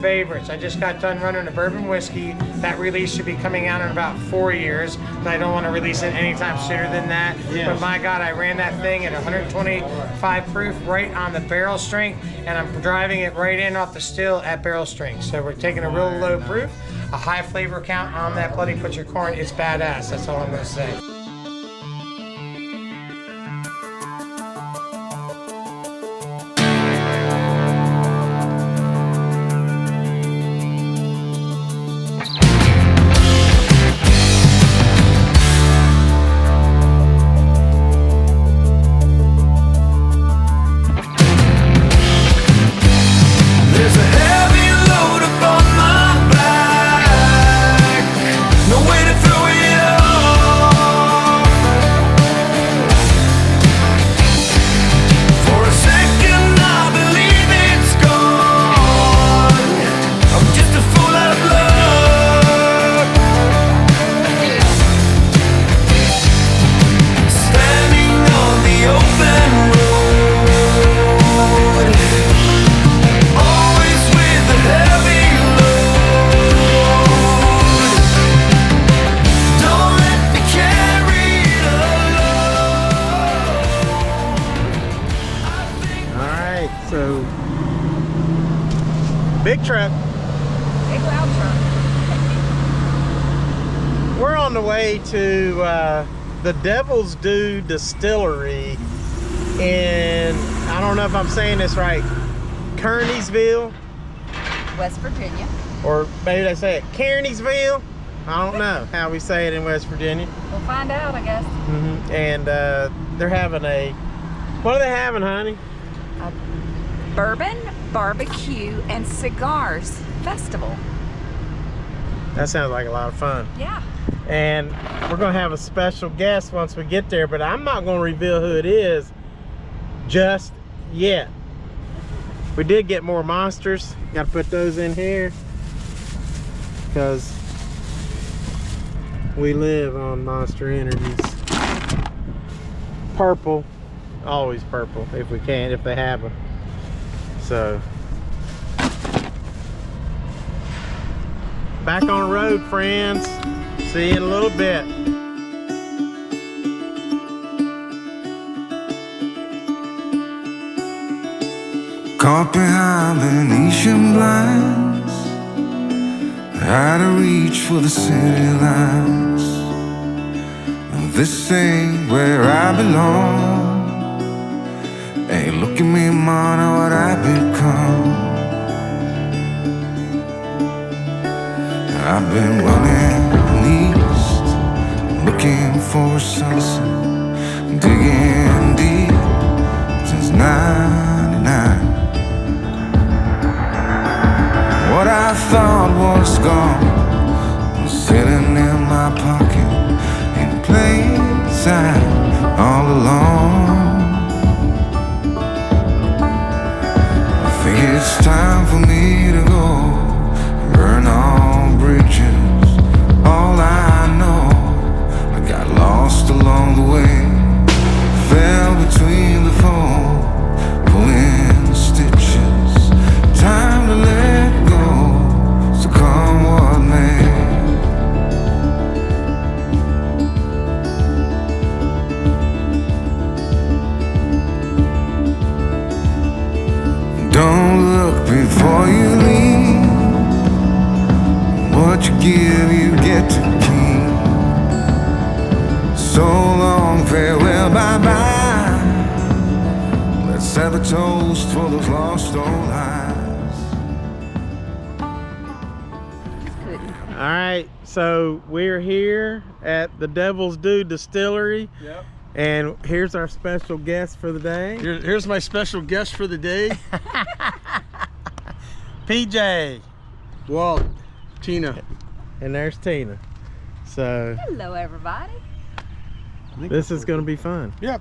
Favorites. I just got done running a bourbon whiskey. That release should be coming out in about 4 years, but I don't want to release it anytime sooner than that. Yes. But my God, I ran that thing at 125 proof right on the barrel strength, and I'm driving it right in off the still at barrel strength. So we're taking a real low proof, a high flavor count on that Bloody Butcher corn. It's badass. That's all I'm going to say. Big truck. Big loud truck. We're on the way to the Devil's Due Distillery in, I don't know if I'm saying this right, Kearneysville, West Virginia. Or maybe they say it Kearneysville. I don't know how we say it in West Virginia. We'll find out, I guess. And they're having a, what are they having, honey? A bourbon, barbecue, and cigars festival. That sounds like a lot of fun. Yeah. And we're gonna have a special guest once we get there, but I'm not gonna reveal who it is just yet. We did get more monsters. Gotta put those in here because we live on Monster Energies. Purple, always purple if we can, if they have them. So back on the road, friends. See you in a little bit. Caught behind Venetian blinds, out of reach for the city lights. This ain't where I belong. Hey, look at me, man, what I've become. I've been running east, looking for a sunset, digging deep since '99. What I thought was gone was sitting in my pocket in plain sight all along. I think it's time for me to go, burn all bridges. All I know, I got lost along the way, fell between the foam, pulling stitches. Time to let go, so come what may. Don't look before you leave. What you give, you get to keep. So long, farewell, bye-bye. Let's have a toast for those lost old lives. All right, so we're here at the Devil's Due Distillery. Yep. And here's our special guest for the day. Here's my special guest for the day. PJ. Walt, Tina. And there's Tina. So Hello, everybody. this is going to be fun. Yep.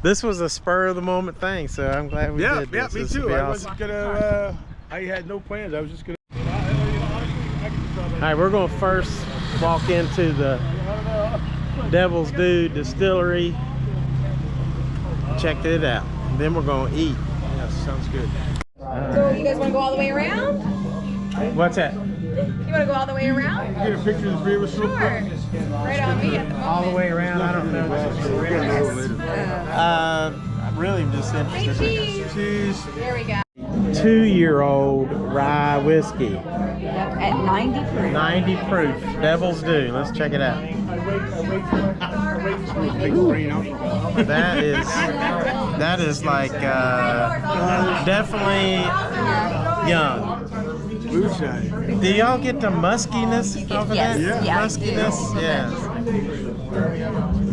This was a spur of the moment thing, so I'm glad we did this. Yeah, me This too. will be I awesome. wasn't gonna. I had no plans. I was just gonna. All right, we're going to first walk into the Devil's Due Distillery. Check it out. And then we're going to eat. Yes, sounds good. So you guys want to go all the way around? What's that? You want to go all the way around? Get a picture of the three of us real Sure. quick. Right on me at the moment. All the way around? I don't know. I'm really just interested. Cheese. Cheese. There we go. 2-year-old rye whiskey. Yep, at 90 proof. 90 proof. Devil's Due. Let's check it out. That is like definitely young. Moonshine. Do y'all get the muskiness off of Yes, that? yeah. Muskiness? Yes.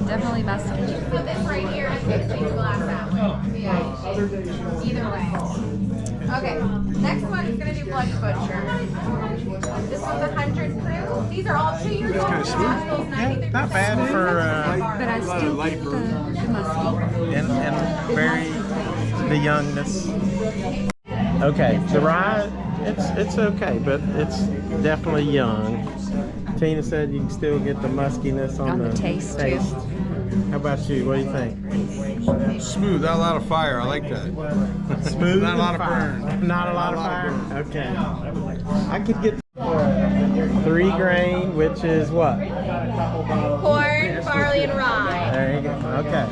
Definitely musky. Put this right here and take the glass that way. Yeah. Either way. Okay, next one is going to do Blood Butcher. This one's 100 proof. These are all 2 years old. kind of smooth. Not bad for But I still get the musky. and very the youngness. Okay, the rye, it's okay, but it's definitely young. Tina said you can still get the muskiness on the taste, too. How about you? What do you think? Smooth, not a lot of fire. I like that. Smooth, Not a lot and of fire. burn. Not a lot of fire. Okay. I could get 3 grain, which is what? Corn, barley, and rye. There you go. Okay.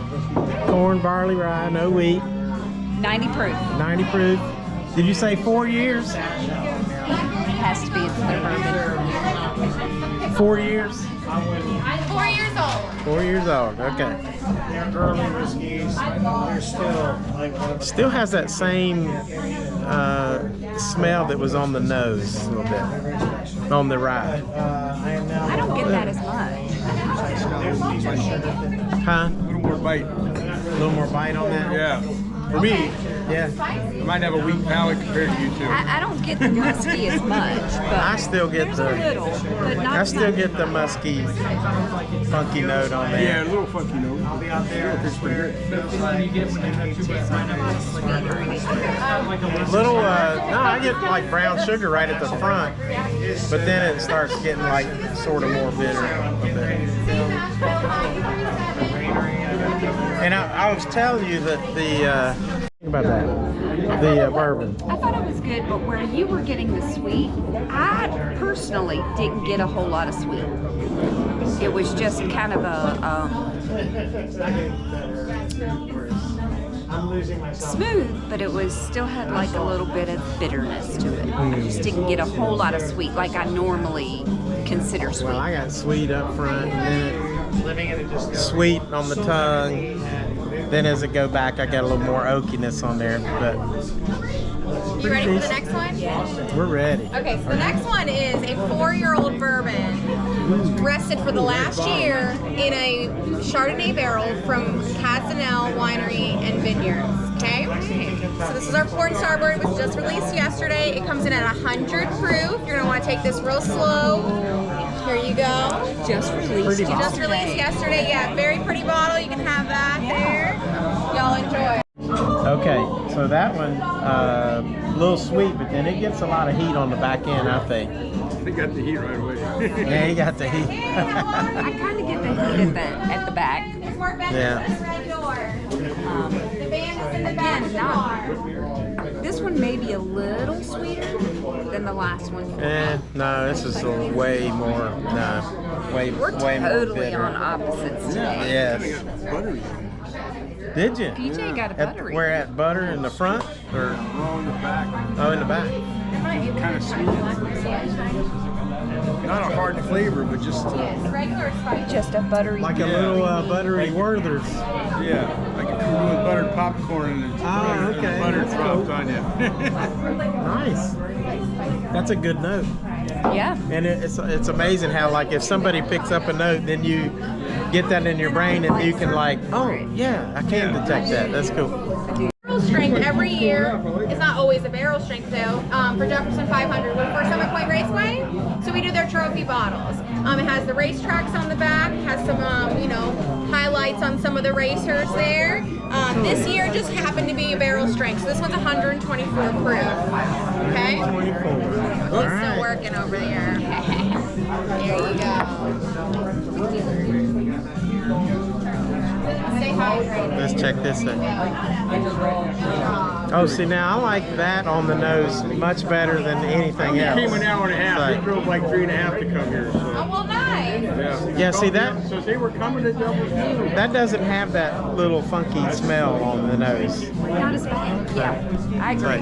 Corn, barley, rye, no wheat, 90 proof. 90 proof. Did you say 4 years? Has to be. It's their bourbon. 4 years? 4 years old. 4 years old. Okay. They're early whiskeys. They're still like one of the Still has that same smell that was on the nose a little bit, on the rye. I am now. I don't get that as much. Huh? A little more bite. A little more bite on that? Yeah. For me, Yeah. I might have a weak palate compared to you two. I don't get the musky as much, but I still get there's a little, but not I still much. get the musky, funky note on Yeah, a there. little funky note. I'll be out there. It's pretty good. Little, no, I get like brown sugar right at the front, but then it starts getting like sort of more bitter a bit. And I was telling you that the, think about that, the bourbon. I thought it was good, but where you were getting the sweet, I personally didn't get a whole lot of sweet. It was just kind of a smooth, but it was still had like a little bit of bitterness to it. I just didn't get a whole lot of sweet like I normally consider sweet. Well, I got sweet up front, and then sweet on the tongue. Then as it go back, I got a little more oakiness on there, but You ready for the next one? we're ready. Okay, so the next one is a 4-year-old bourbon rested for the last year in a Chardonnay barrel from Cazenel Winery and Vineyards. Okay? So this is our Port and Starboard. It was just released yesterday. It comes in at 100 proof. You're gonna want to take this real slow. Here you go. Just released Just released yesterday. Yeah, very pretty bottle. You can have that there. Y'all enjoy. Okay, so that one, a little sweet, but then it gets a lot of heat on the back end, I think. They got the heat right away. Yeah, you got the heat. I kind of get the heat at the back. There's more vendors Yeah. on this red door. The band is in the back of the Again, bar. This one may be a little sweeter than the last one. No, this is way more, way We're more totally bitter. on opposites today. Yes. Buttery. Did you? PJ got a buttery. Where at butter in the front or Oh, in the back. oh in the back? Kind of sweet. Not a hard flavor, but just Regular spice. Just a buttery. Like a little buttery Werther's. yeah, like if you were doing buttered popcorn and it's Oh, okay, butter that's dropped cool. on you. Nice. That's a good note. Yeah. And it's amazing how like if somebody picks up a note, then you get that in your brain and you can like, oh yeah, I can detect that. That's cool. Barrel strength every year. It's not always a barrel strength though. For Jefferson 500, we're for Summit Point Raceway, so we do their trophy bottles. It has the racetracks on the back, has some highlights on some of the racers there. This year just happened to be a barrel strength, so this one's 124 proof. Okay. 24. All Still right. working over there. There you go. Stay hydrated. Let's check this out. Good job. Oh, see, now I like that on the nose much better than anything else. He came an hour and a half. Right. He drove like 3.5 to come here. So. Oh, well, nice. Yeah, see that? So they were coming to Devil's Due. That doesn't have that little funky smell on the nose. Not as bad. Yeah, I agree. Right.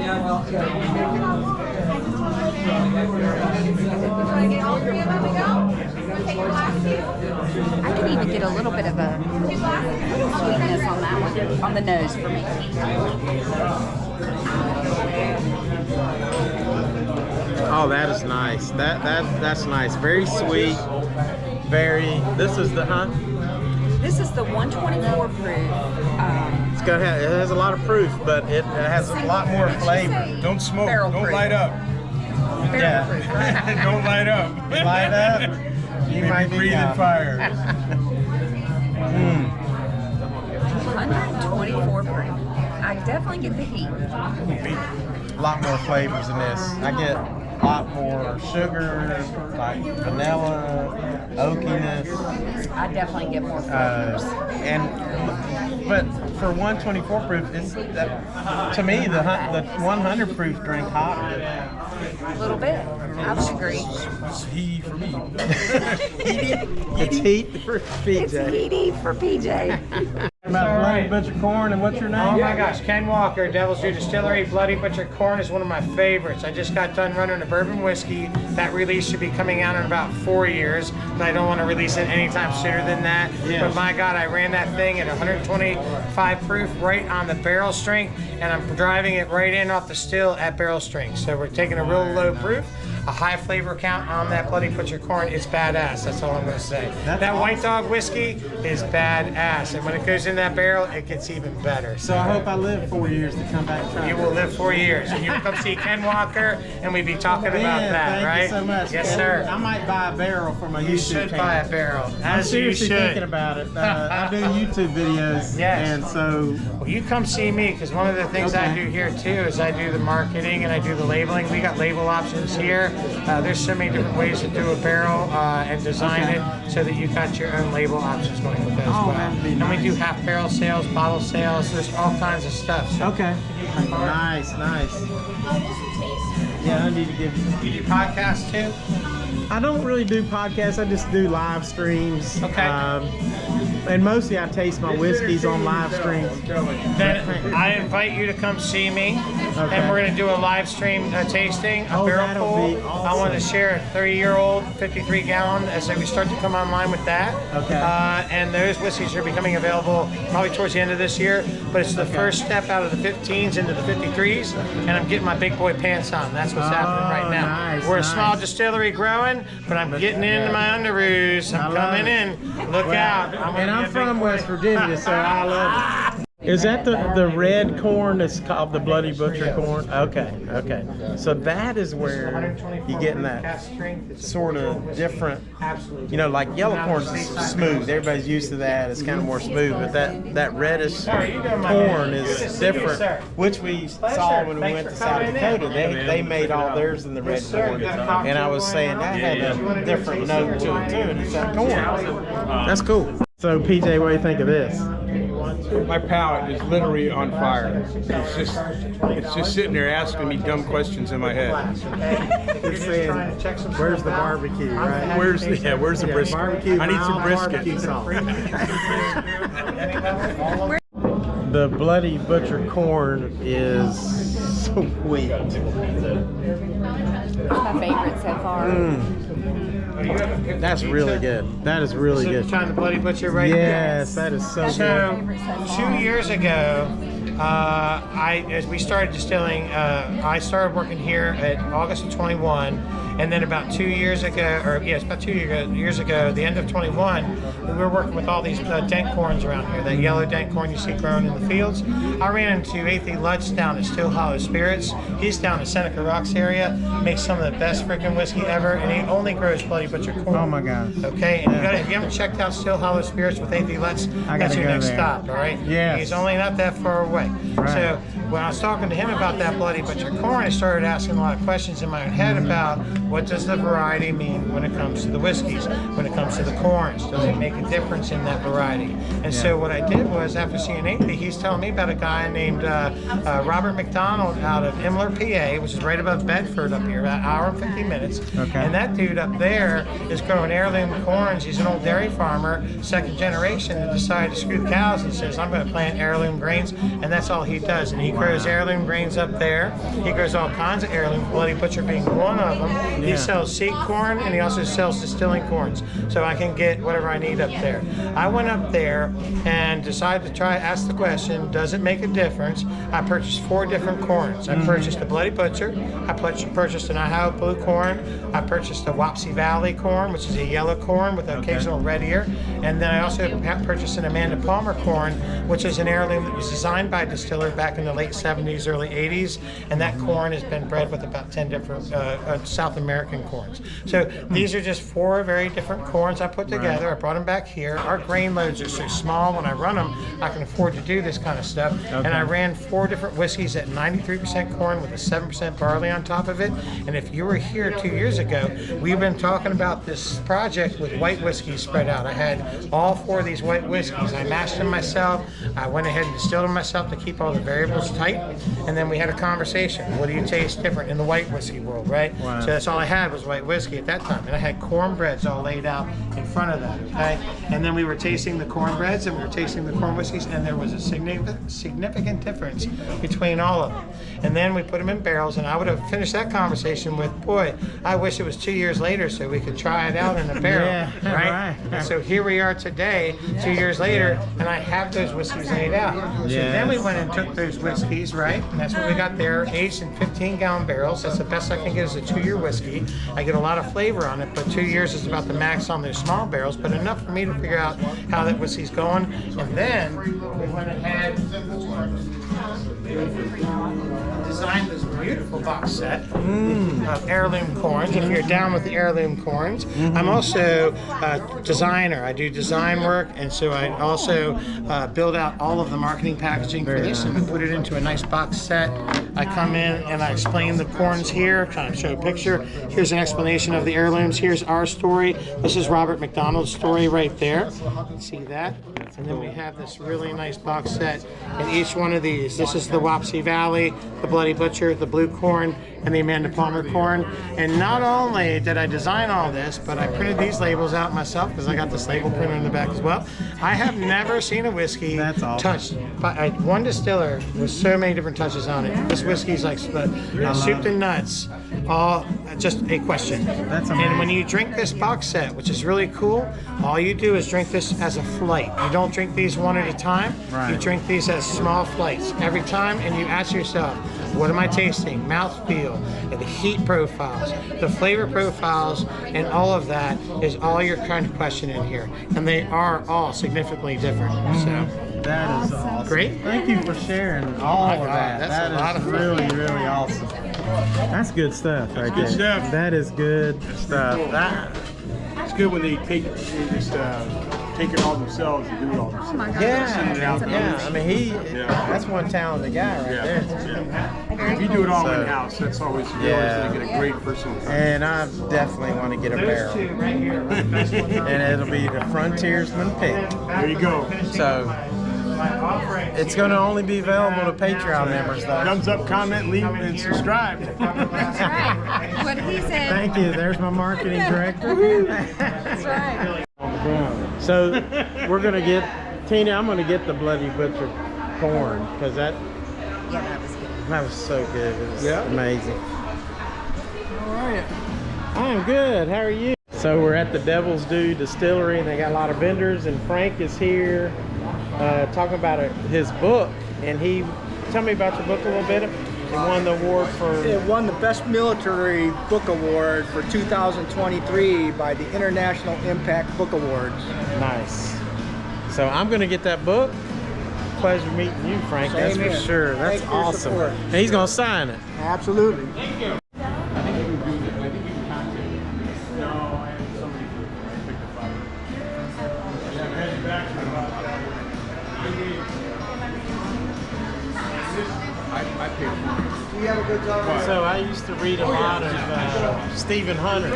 Want to get all three of them to go? Take the last two? I could even get a little bit of a Two glasses? sweetness on that one, on the nose for me. Oh, that is nice. That's nice. Very sweet. Very. This is the This is the 124 proof. It's got it has a lot of proof, but it has a lot more flavor. Don't smoke. Barrel Don't proof. light up. Yeah. Don't light up. Light up. You might be breathing fire. 124 proof. I definitely get the heat. A lot more flavors in this. I get a lot more sugar, like vanilla, oakiness. I definitely get more flavors. But for 124 proof, it's to me the 100 proof drink hotter. A little bit. I would agree. It's he for me. It's heat for PJ. It's heaty for PJ. About Bloody Butcher Corn, and what's your name? Oh my gosh, Ken Walker, Devil's Due Distillery, Bloody Butcher Corn is one of my favorites. I just got done running a bourbon whiskey. That release should be coming out in about 4 years, but I don't want to release it anytime sooner than that. Yes. But my God, I ran that thing at 125 proof right on the barrel strength, and I'm driving it right in off the still at barrel strength. So we're taking a real low proof, a high flavor count on that Bloody Butcher Corn. It's badass, that's all I'm going to say. That White Dog whiskey is badass, and when it goes in that barrel, it gets even better. So I hope I live 4 years to come back and try. You will live 4 years, and you will come see Ken Walker, and we'd be talking about that, thank right? you so much. Yes, And sir. I might buy a barrel for my You YouTube should channel. buy a barrel. I'm As you seriously should. thinking about it. I do YouTube videos, Yes. and so Well, you come see me, because one of the things I do here too is I do the marketing and I do the labeling. We got label options here. There's so many different ways to do a barrel and design it so that you got your own label options going with that as well. that'd be And we nice. do half barrel sales, bottle sales. There's all kinds of stuff. So okay, nice. Yeah, I need to give. you do podcasts too? I don't really do podcasts. I just do live streams. Okay. And mostly I taste my whiskeys on live streams. Then I invite you to come see me, Okay. and we're going to do a live stream tasting, a Oh, barrel that'll pool. be awesome. I want to share a 30-year-old 53-gallon as we start to come online with that. Okay. And those whiskeys are becoming available probably towards the end of this year, but it's the first step out of the 15s into the 53s, and I'm getting my big boy pants on. That's what's happening right now. Nice, We're a nice. small distillery growing, but I'm getting into my underoos. I'm I love coming it. in. Look out. And I'm from West Virginia, so I love it. Is that the red corn that's called the Bloody Butcher corn? Okay. So that is where you're getting that sort of different, like yellow corn's smooth. Everybody's used to that. It's kind of more smooth, but that reddish corn is different, which we saw when we went to South Dakota. They made all theirs in the red corn, and I was saying that had a different note to it too, and it's that corn. That's cool. So PJ, what do you think of this? My palate is literally on fire. It's just sitting there asking me dumb questions in my head. It's saying, where's the barbecue, right? Where's the brisket? Barbecue, I need some barbecue brisket. sauce. The Bloody Butcher corn is sweet. My favorite so far. That's really good. That is really So you're good. trying the Bloody Butcher right Yes, that is so good. So 2 years ago, as we started distilling, I started working here at August of 21, and then about 2 years ago, about 2 years ago, the end of 21, we were working with all these dent corns around here, that yellow dent corn you see growing in the fields. I ran into A.T. Lutz down at Still Hollow Spirits. He's down in Seneca Rocks area, makes some of the best freaking whiskey ever, and he only grows Bloody Butcher corn. Oh my God. Okay, and if you haven't checked out Still Hollow Spirits with A.T. Lutz, I that's gotta your go next there. stop, all right? Yes. He's only not that far away. right? So when I was talking to him about that Bloody Butcher corn, I started asking a lot of questions in my own head about what does the variety mean when it comes to the whiskeys, when it comes to the corns, does it make a difference in that variety? And so what I did was, after seeing YETI, he's telling me about a guy named Robert McDonald out of Imler, PA, which is right above Bedford up here, about an hour and 50 minutes. And that dude up there is growing heirloom corns. He's an old dairy farmer, second generation, that decided to screw the cows and says, I'm going to plant heirloom grains, and that's all he does. And he grows heirloom grains up there. He grows all kinds of heirloom, Bloody Butcher being one of them. He sells seed corn, and he also sells distilling corns, so I can get whatever I need up there. I went up there and decided to ask the question, does it make a difference? I purchased 4 different corns. I purchased a Bloody Butcher, I purchased an Idaho Blue corn, I purchased a Wapsie Valley corn, which is a yellow corn with an occasional red ear, and then I also purchased an Amanda Palmer corn, which is an heirloom that was designed by Distiller back in the late 70s, early 80s, and that corn has been bred with about 10 different South American corns. So these are just 4 very different corns I put together. I brought them back here. Our grain loads are so small, when I run them, I can afford to do this kind of stuff. And I ran 4 different whiskeys at 93% corn with a 7% barley on top of it. And if you were here 2 years ago, we've been talking about this project with white whiskeys spread out. I had all 4 of these white whiskeys. I mashed them myself. I went ahead and distilled them myself to keep all the variables tight. And then we had a conversation. What do you taste different in the white whiskey world, right? So that's all I had was white whiskey at that time. And I had cornbreads all laid out in front of that, okay? And then we were tasting the cornbreads and we were tasting the corn whiskeys, and there was a significant difference between all of them. And then we put them in barrels, and I would have finished that conversation with, boy, I wish it was 2 years later so we could try it out in a barrel, right? And so here we are today, 2 years later, and I have those whiskeys laid out. So then we went and took those whiskeys, right? And that's what we got there, aged in 15-gallon barrels. That's the best I can get as a 2-year whiskey. I get a lot of flavor on it, but 2 years is about the max on those small barrels, but enough for me to figure out how that whiskey's going. And then we went ahead designed this beautiful box set of heirloom corns. If you're down with the heirloom corns, I'm also a designer. I do design work, and so I also build out all of the marketing packaging for this, and we put it into a nice box set. I come in and I explain the corns here, kind of show a picture. Here's an explanation of the heirlooms. Here's our story. This is Robert McDonald's story right there. See that? And then we have this really nice box set in each one of these. This is the Wapsie Valley, the Bloody Butcher, the Blue Corn, and the Amanda Palmer corn. And not only did I design all this, but I printed these labels out myself because I got this label printer in the back as well. I have never seen a whiskey touched by one distiller with so many different touches on it. This whiskey's like soup to nuts, all just a question. That's amazing. And when you drink this box set, which is really cool, all you do is drink this as a flight. You don't drink these one at a time. Right. You drink these as small flights every time, and you ask yourself, what am I tasting? Mouthfeel, the heat profiles, the flavor profiles, and all of that is all your kind of question in here. And they are all significantly different. So that is awesome. Great. Thank you for sharing all of that. That's a lot of fun. Really, really awesome. That's good stuff right there. Good stuff. That is good stuff. It's good when they just take it all themselves and do it all themselves. Oh my God. Yeah. I mean, that's one talented guy right there. Yeah. If you do it all in-house, that's always, you always get a great person. And I definitely want to get a barrel. Those two right here. And it'll be the Frontiersman pick. There you go. So it's going to only be available to Patreon members, though. Thumbs up, comment, leave, and subscribe. That's right. What he said. Thank you. There's my marketing director. That's right. So we're going to get, Tina, I'm going to get the Bloody Butcher corn because that was so good. It was amazing. All right. I'm good. How are you? So we're at the Devil's Due Distillery, and they got a lot of vendors, and Frank is here talking about his book. And tell me about your book a little bit. It won the award for... It won the Best Military Book Award for 2023 by the International Impact Book Awards. Nice. So I'm going to get that book. Pleasure meeting you, Frank. Same That's here. for sure. That's Thank you for your awesome. support. And he's going to sign it. Absolutely. Thank you. So I used to read a lot of Stephen Hunter.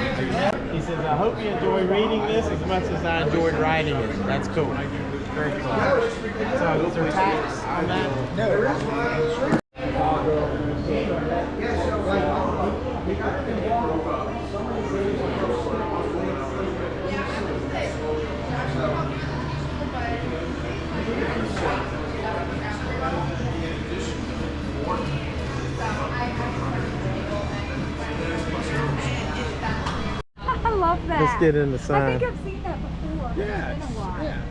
He says, I hope you enjoy reading this as much as I enjoyed writing it. That's cool. Very cool. So is there tax on that? No. I love that. Let's get in the sign. I think I've seen that before. Yeah. It's been a while. Yeah.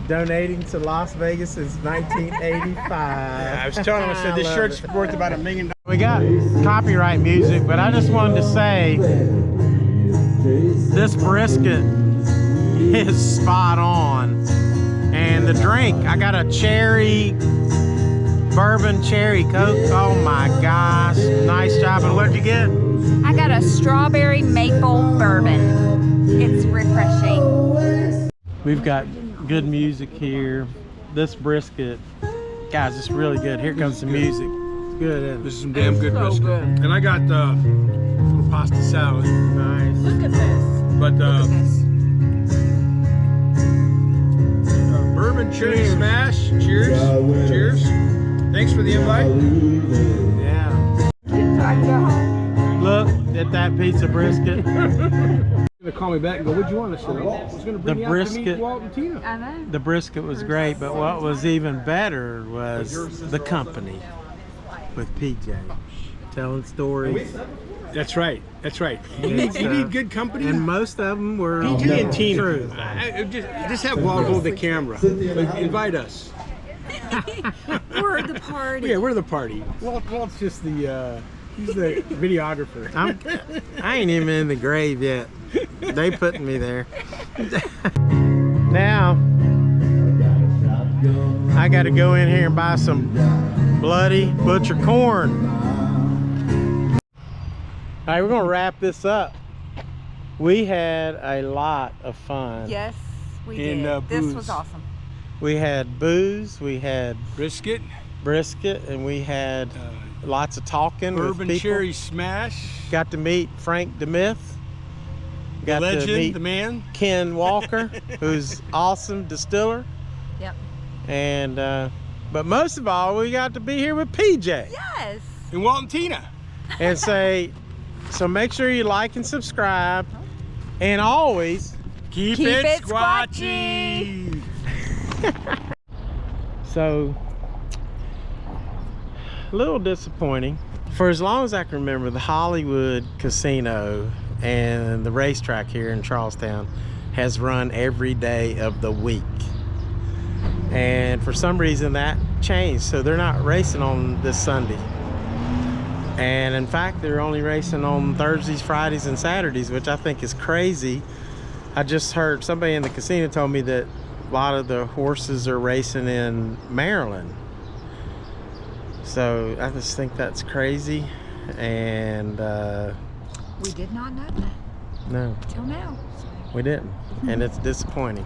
Donating to Las Vegas since 1985. I was telling him, I said, this love shirt's it. worth about $1 million. We got copyright music, but I just wanted to say this brisket is spot on. And the drink, I got a cherry, bourbon cherry Coke. Oh my gosh, nice job. And what'd you get? I got a strawberry maple bourbon. It's refreshing. We've got good music here. This brisket, guys, it's really good. Here comes the music. It's good, isn't it? This is some damn good So brisket. good. And I got little pasta salad. Nice. Look at this. But Look at this. bourbon cherry smash. Cheers. Cheers. Thanks for the invite. Yeah. Look at that piece of brisket. They call me back and go, what'd you want? I said, I was going to bring The you out to meet brisket. Walt and Tina. I know. The brisket was great, but what was even better was the company with PJ telling stories. That's right. That's right. You need good company. And most of them were PJ and Tina. true. Just have Walt hold the camera. Invite us. We're the party. Yeah, we're the party. Walt's just the he's the videographer. I ain't even in the grave yet. They putting me there. Now I got to go in here and buy some bloody butcher corn. All right, we're gonna wrap this up. We had a lot of fun. Yes, we And, did. This booze. was awesome. We had booze, we had Brisket, brisket, and we had lots of talking with bourbon people. cherry smash. Got to meet Frank Demith. Got to Legend, meet the man. Ken Walker, who's awesome distiller. Yep. And but most of all, we got to be here with PJ Yes. And Walt and Tina. and say, so make sure you like and subscribe, and always Keep it it squatchy. So, a little disappointing. For as long as I can remember, the Hollywood Casino and the racetrack here in Charlestown has run every day of the week. And for some reason that changed, so they're not racing on this Sunday. And in fact, they're only racing on Thursdays, Fridays, and Saturdays, which I think is crazy. I just heard somebody in the casino told me that a lot of the horses are racing in Maryland. So I just think that's crazy. And We did not know that no, till now. we didn't. And it's disappointing.